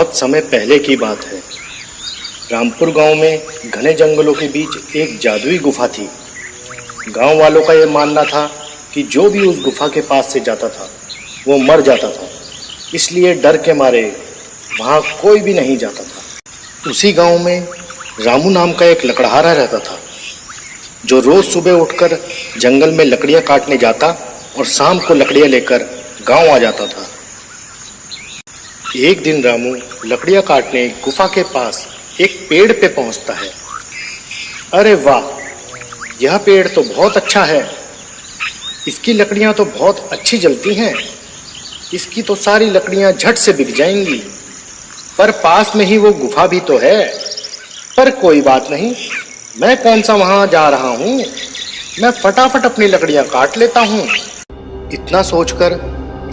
बहुत समय पहले की बात है। रामपुर गांव में घने जंगलों के बीच एक जादुई गुफा थी। गांव वालों का यह मानना था कि जो भी उस गुफा के पास से जाता था वो मर जाता था, इसलिए डर के मारे वहां कोई भी नहीं जाता था। उसी गांव में रामू नाम का एक लकड़हारा रहता था, जो रोज सुबह उठकर जंगल में लकड़ियां काटने जाता और शाम को लकड़ियां लेकर गांव आ जाता था। एक दिन रामू लकड़ियां काटने गुफा के पास एक पेड़ पे पहुंचता है। अरे वाह, यह पेड़ तो बहुत अच्छा है, इसकी लकड़ियां तो बहुत अच्छी जलती हैं, इसकी तो सारी लकड़ियां झट से बिक जाएंगी। पर पास में ही वो गुफा भी तो है। पर कोई बात नहीं, मैं कौन सा वहां जा रहा हूं, मैं फटाफट अपनी लकड़ियां काट लेता हूं। इतना सोचकर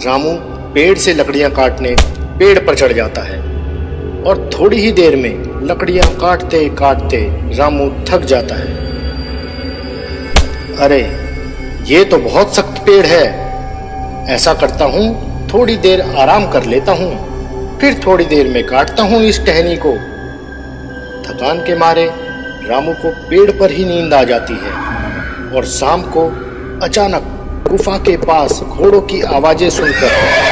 रामू पेड़ से लकड़ियां काटने पेड़ पर चढ़ जाता है और थोड़ी ही देर में लकड़ियां काटते काटते रामू थक जाता है। अरे ये तो बहुत सख्त पेड़ है, ऐसा करता हूं थोड़ी देर आराम कर लेता हूं, फिर थोड़ी देर में काटता हूं इस टहनी को। थकान के मारे रामू को पेड़ पर ही नींद आ जाती है और शाम को अचानक गुफा के पास घोड़ों की आवाजें सुनकर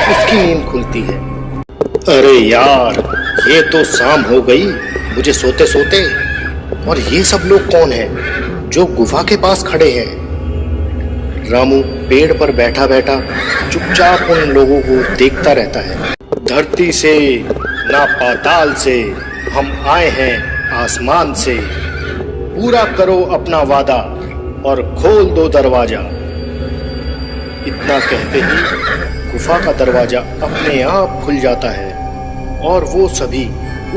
उसकी नींद खुलती है। अरे यार, ये तो शाम हो गई मुझे सोते सोते, और ये सब लोग कौन हैं जो गुफा के पास खड़े हैं। रामू पेड़ पर बैठा बैठा चुपचाप उन लोगों को देखता रहता है। धरती से ना पाताल से हम आए हैं आसमान से, पूरा करो अपना वादा और खोल दो दरवाजा। इतना कहते ही गुफा का दरवाजा अपने आप खुल जाता है और वो सभी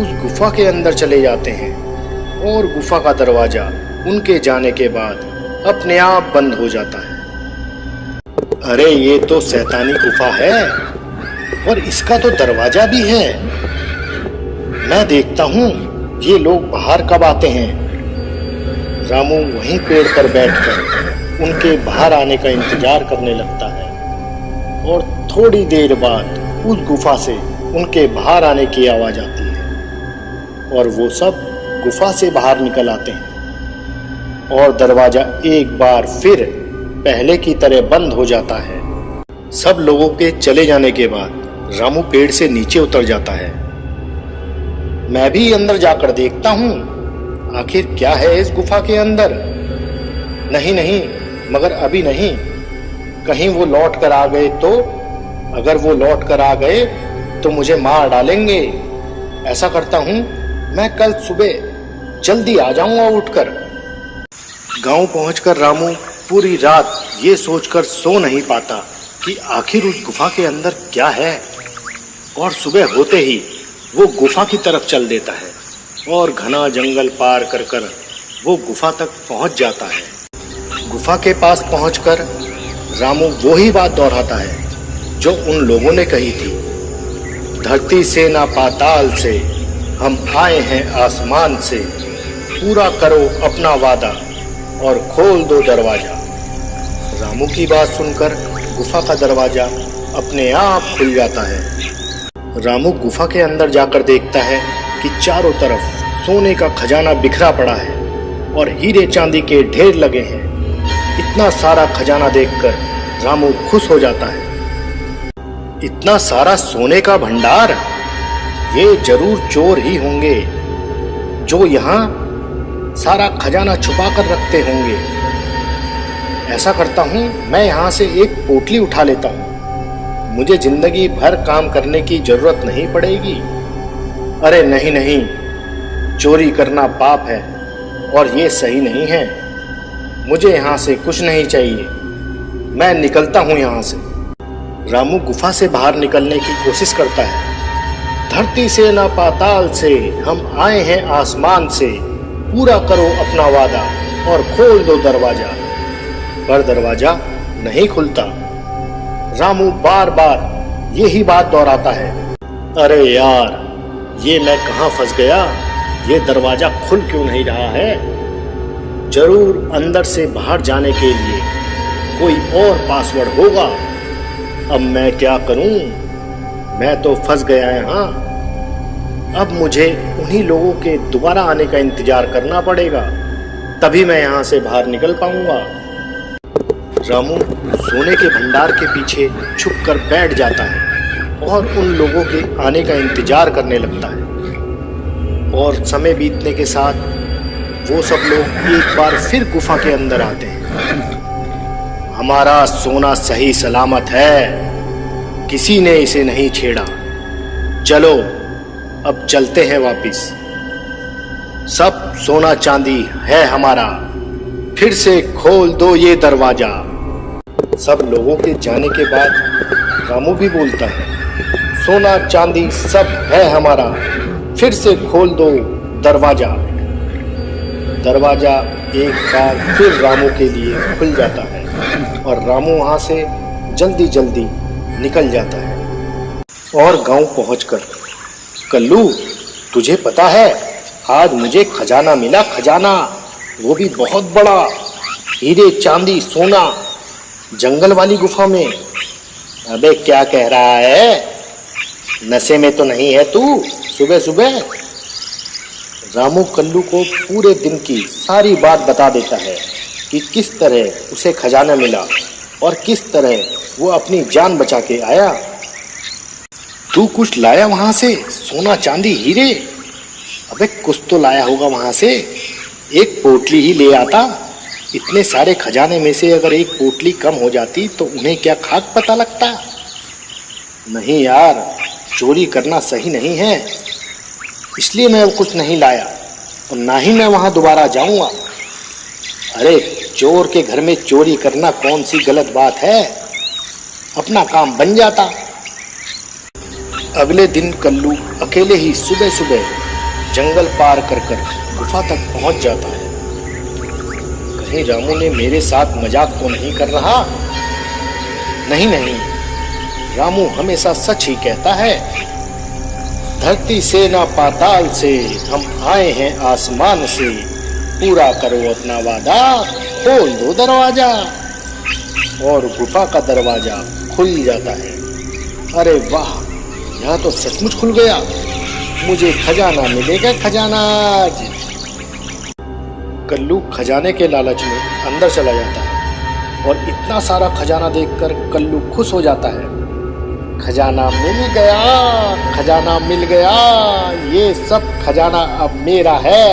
उस गुफा के अंदर चले जाते हैं और गुफा का दरवाजा उनके जाने के बाद अपने आप बंद हो जाता है। अरे ये तो शैतानी गुफा है और इसका तो दरवाजा भी है। मैं देखता हूँ ये लोग बाहर कब आते हैं। रामू वहीं पेड़ पर बैठकर उनके बाहर आने का इंतजार करने लगता है और थोड़ी देर बाद उस गुफा से उनके बाहर आने की आवाज आती है और वो सब गुफा से बाहर निकल आते हैं और दरवाजा एक बार फिर पहले की तरह बंद हो जाता है। सब लोगों के चले जाने के बाद रामू पेड़ से नीचे उतर जाता है। मैं भी अंदर जाकर देखता हूँ आखिर क्या है इस गुफा के अंदर। नहीं नहीं, मगर अभी नहीं, कहीं वो लौट कर आ गए तो। अगर वो लौट कर आ गए तो मुझे मार डालेंगे। ऐसा करता हूँ मैं कल सुबह जल्दी आ जाऊंगा उठकर। गांव पहुंचकर रामू पूरी रात ये सोचकर सो नहीं पाता कि आखिर उस गुफा के अंदर क्या है, और सुबह होते ही वो गुफा की तरफ चल देता है और घना जंगल पार कर कर वो गुफा तक पहुंच जाता है। गुफा के पास पहुंचकर रामू वो ही बात दोहराता है जो उन लोगों ने कही थी। धरती से ना पाताल से हम आए हैं आसमान से, पूरा करो अपना वादा और खोल दो दरवाजा। रामू की बात सुनकर गुफा का दरवाजा अपने आप खुल जाता है। रामू गुफा के अंदर जाकर देखता है कि चारों तरफ सोने का खजाना बिखरा पड़ा है और हीरे चांदी के ढेर लगे हैं। इतना सारा खजाना देखकर रामू खुश हो जाता है। इतना सारा सोने का भंडार, ये जरूर चोर ही होंगे जो यहाँ सारा खजाना छुपा कर रखते होंगे। ऐसा करता हूँ मैं यहाँ से एक पोटली उठा लेता हूँ, मुझे जिंदगी भर काम करने की जरूरत नहीं पड़ेगी। अरे नहीं नहीं, चोरी करना पाप है और ये सही नहीं है। मुझे यहाँ से कुछ नहीं चाहिए, मैं निकलता हूँ यहाँ से। रामू गुफा से बाहर निकलने की कोशिश करता है। धरती से ना पाताल से हम आए हैं आसमान से, पूरा करो अपना वादा और खोल दो दरवाजा। पर दरवाजा नहीं खुलता। रामू बार बार यही बात दोहराता है। अरे यार, ये मैं कहाँ फंस गया, ये दरवाजा खुल क्यों नहीं रहा है। जरूर अंदर से बाहर जाने के लिए कोई और पासवर्ड होगा। अब मैं क्या करूं, मैं तो फंस गया यहाँ। अब मुझे उन्हीं लोगों के दोबारा आने का इंतजार करना पड़ेगा, तभी मैं यहाँ से बाहर निकल पाऊंगा। रामू सोने के भंडार के पीछे छुपकर बैठ जाता है और उन लोगों के आने का इंतजार करने लगता है। और समय बीतने के साथ वो सब लोग एक बार फिर गुफा के अंदर आते हैं। हमारा सोना सही सलामत है, किसी ने इसे नहीं छेड़ा। चलो अब चलते हैं वापिस। सब सोना चांदी है हमारा, फिर से खोल दो ये दरवाजा। सब लोगों के जाने के बाद रामू भी बोलता है, सोना चांदी सब है हमारा, फिर से खोल दो दरवाजा। दरवाजा एक बार फिर रामू के लिए खुल जाता है और रामू वहां से जल्दी जल्दी निकल जाता है। और गांव पहुंचकर, कल्लू तुझे पता है आज मुझे खजाना मिला, खजाना, वो भी बहुत बड़ा, हीरे चांदी सोना, जंगल वाली गुफा में। अबे क्या कह रहा है, नशे में तो नहीं है तू सुबह सुबह? रामू कल्लू को पूरे दिन की सारी बात बता देता है कि किस तरह उसे खजाना मिला और किस तरह वो अपनी जान बचा के आया। तू कुछ लाया वहां से, सोना चांदी हीरे? अबे कुछ तो लाया होगा वहां से, एक पोटली ही ले आता। इतने सारे खजाने में से अगर एक पोटली कम हो जाती तो उन्हें क्या खाक पता लगता? नहीं यार, चोरी करना सही नहीं है, इसलिए मैं कुछ नहीं लाया और ना ही मैं वहां दोबारा जाऊंगा। अरे चोर के घर में चोरी करना कौन सी गलत बात है, अपना काम बन जाता। अगले दिन कल्लू अकेले ही सुबह सुबह जंगल पार कर कर गुफा तक पहुंच जाता है। कहीं रामू ने मेरे साथ मजाक तो नहीं कर रहा? नहीं नहीं, रामू हमेशा सच ही कहता है। धरती से ना पाताल से, हम आए हैं आसमान से, पूरा करो अपना वादा, खोल दो दरवाजा। और गुफा का दरवाजा खुल जाता है। अरे वाह, यह तो सचमुच खुल गया, मुझे खजाना मिलेगा, खजाना आज। कल्लू खजाने के लालच में अंदर चला जाता है और इतना सारा खजाना देखकर कल्लू खुश हो जाता है। खजाना मिल गया, खजाना मिल गया, ये सब खजाना अब मेरा है,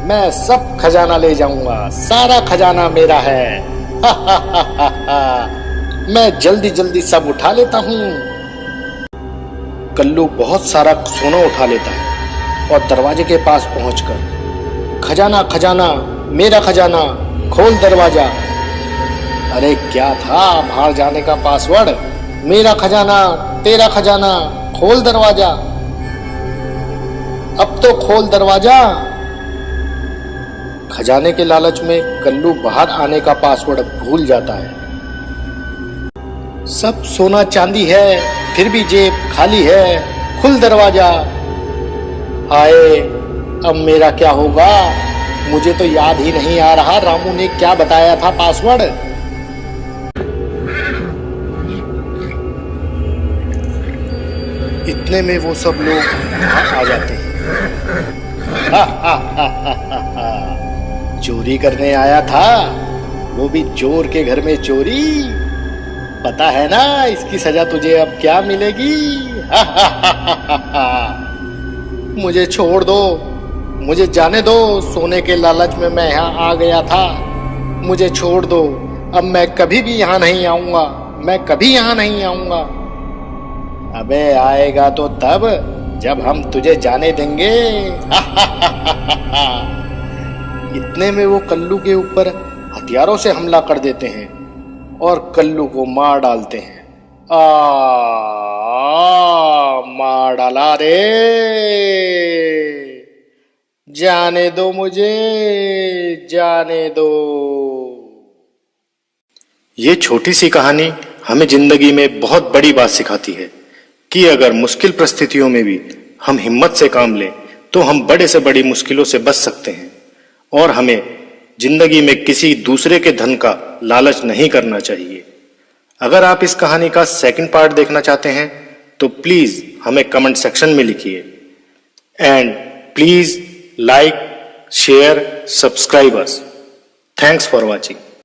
मैं सब खजाना ले जाऊंगा, सारा खजाना मेरा है। हा हा हा हा हा, मैं जल्दी जल्दी सब उठा लेता हूँ। कल्लू बहुत सारा सोना उठा लेता है और दरवाजे के पास पहुंचकर, खजाना खजाना मेरा खजाना, खोल दरवाजा। अरे क्या था बाहर जाने का पासवर्ड? मेरा खजाना तेरा खजाना, खोल दरवाजा, अब तो खोल दरवाजा। खजाने के लालच में कल्लू बाहर आने का पासवर्ड भूल जाता है। सब सोना चांदी है, फिर भी जेब खाली है, खुल दरवाजा। हाय, अब मेरा क्या होगा? मुझे तो याद ही नहीं आ रहा रामू ने क्या बताया था पासवर्ड। इतने में वो सब लोग वहां आ जाते हैं। हा हा हा हा हा, चोरी करने आया था, वो भी चोर के घर में चोरी। पता है ना इसकी सजा तुझे अब क्या मिलेगी? हा हा हा हा हा। मुझे छोड़ दो, मुझे जाने दो, सोने के लालच में मैं यहाँ आ गया था, मुझे छोड़ दो, अब मैं कभी भी यहाँ नहीं आऊंगा, मैं कभी यहाँ नहीं आऊंगा। अबे आएगा तो तब जब हम तुझे जाने देंगे। हा हा हा हा हा। इतने में वो कल्लू के ऊपर हथियारों से हमला कर देते हैं और कल्लू को मार डालते हैं। मार डाला रे, जाने दो मुझे, जाने दो। ये छोटी सी कहानी हमें जिंदगी में बहुत बड़ी बात सिखाती है कि अगर मुश्किल परिस्थितियों में भी हम हिम्मत से काम लें तो हम बड़े से बड़ी मुश्किलों से बच सकते हैं। और हमें जिंदगी में किसी दूसरे के धन का लालच नहीं करना चाहिए। अगर आप इस कहानी का सेकंड पार्ट देखना चाहते हैं तो प्लीज हमें कमेंट सेक्शन में लिखिए। and please like, share, subscribe us. Thanks for watching.